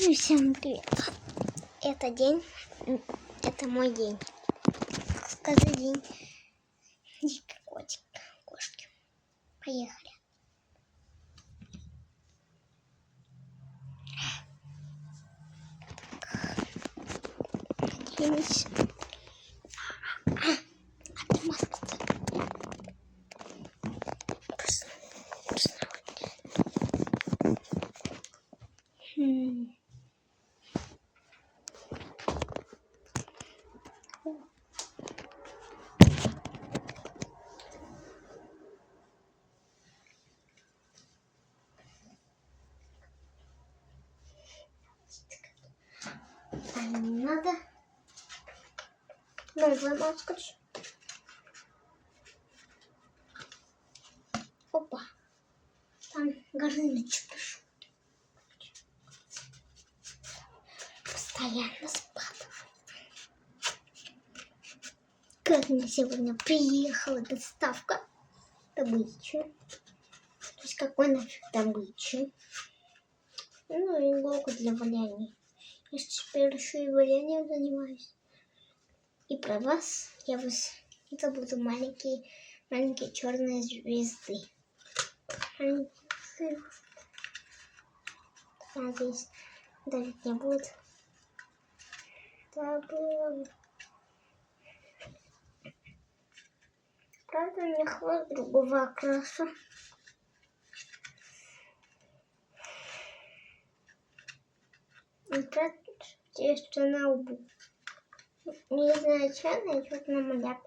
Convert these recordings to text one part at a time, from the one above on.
Ну, всем привет. Это день, это мой день. Скажи день. Дикий котик, кошки. Поехали. Надеюсь. А ты маску не надо. Новая маска. Опа. Там горнычка. Постоянно спад. Как мне сегодня приехала доставка добычи. То есть какой нафиг добычи. Ну и иголку для валяния. Я теперь еще и валянием занимаюсь. И про вас я вас это будут маленькие черные звезды. Надеюсь, давить не будет. Правда, мне хвост другого окраса. И правда, что на лбу. Не знаю, что, но что-то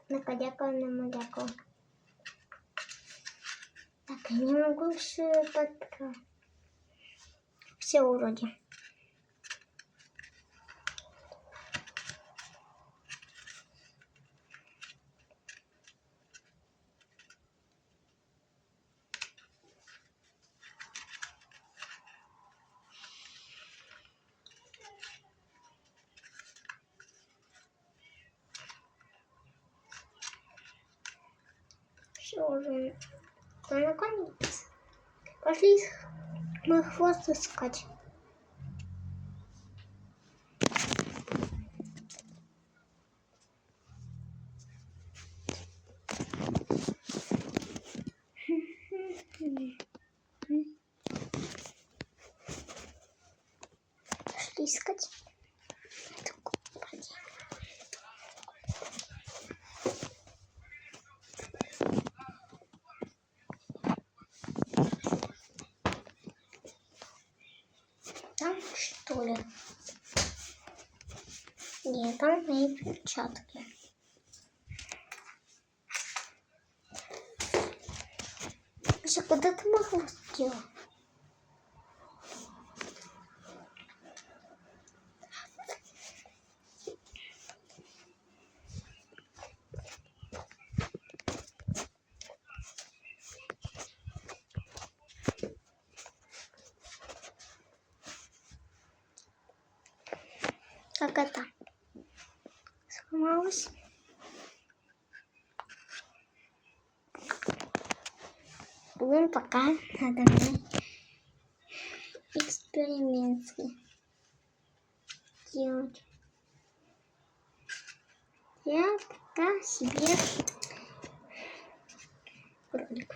накалякал. Так, я не могу все подправить. Все вроде. Все уже. Да, наконец. Пошли мой хвост искать. Пошли искать. Там что ли? Нет, там мои перчатки. Слушай, куда ты мой хвост делал? Как это? Сломалось? Будем пока надо мной эксперименты делать. Я пока себе ролик.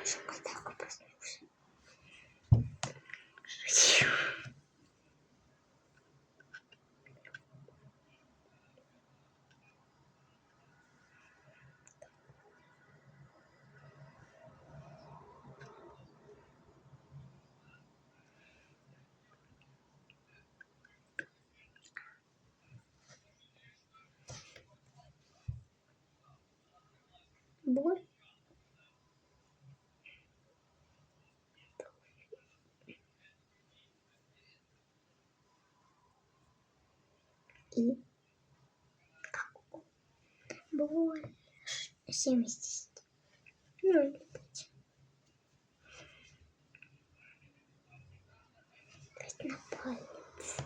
Шоколадка проснулся. Боль. И боль 70. Ну, летать. На палец.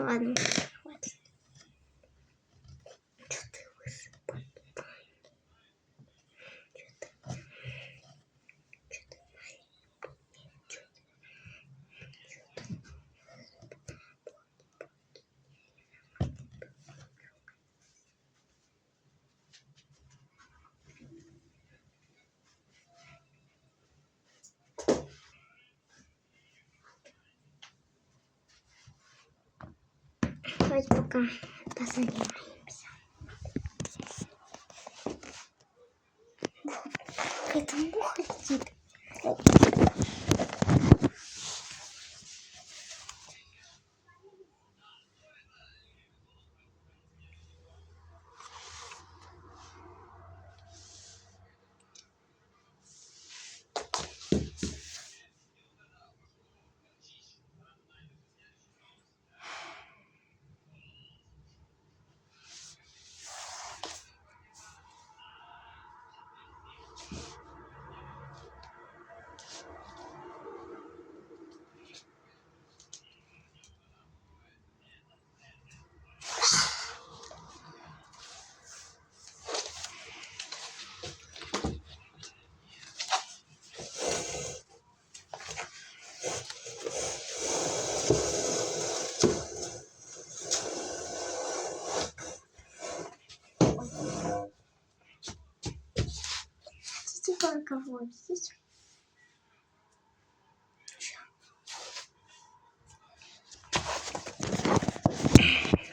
Ладно, хватит. Что ты высыпал? Давайте пока позанимаемся. Какая-то муха летит. Хотите поговорить?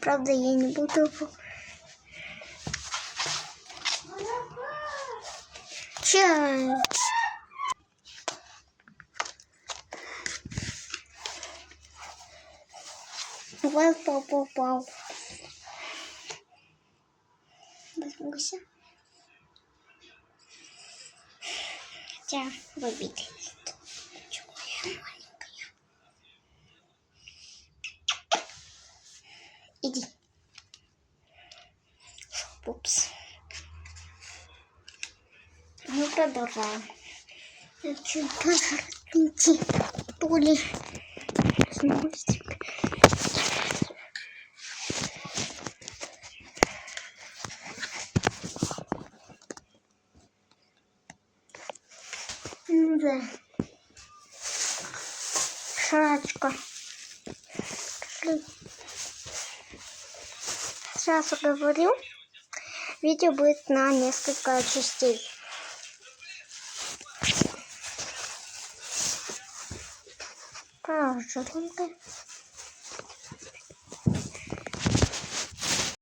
Правда, я не буду... Чай. Вот попал. Возьмуся. Хотя выбить. Чего я маленькая? Иди. Упс. Ну, продолжаем. Я чуть-то идти. То ли мостик. Ну да. Шарочка. Сразу говорю, видео будет на несколько частей. Пожалуйста.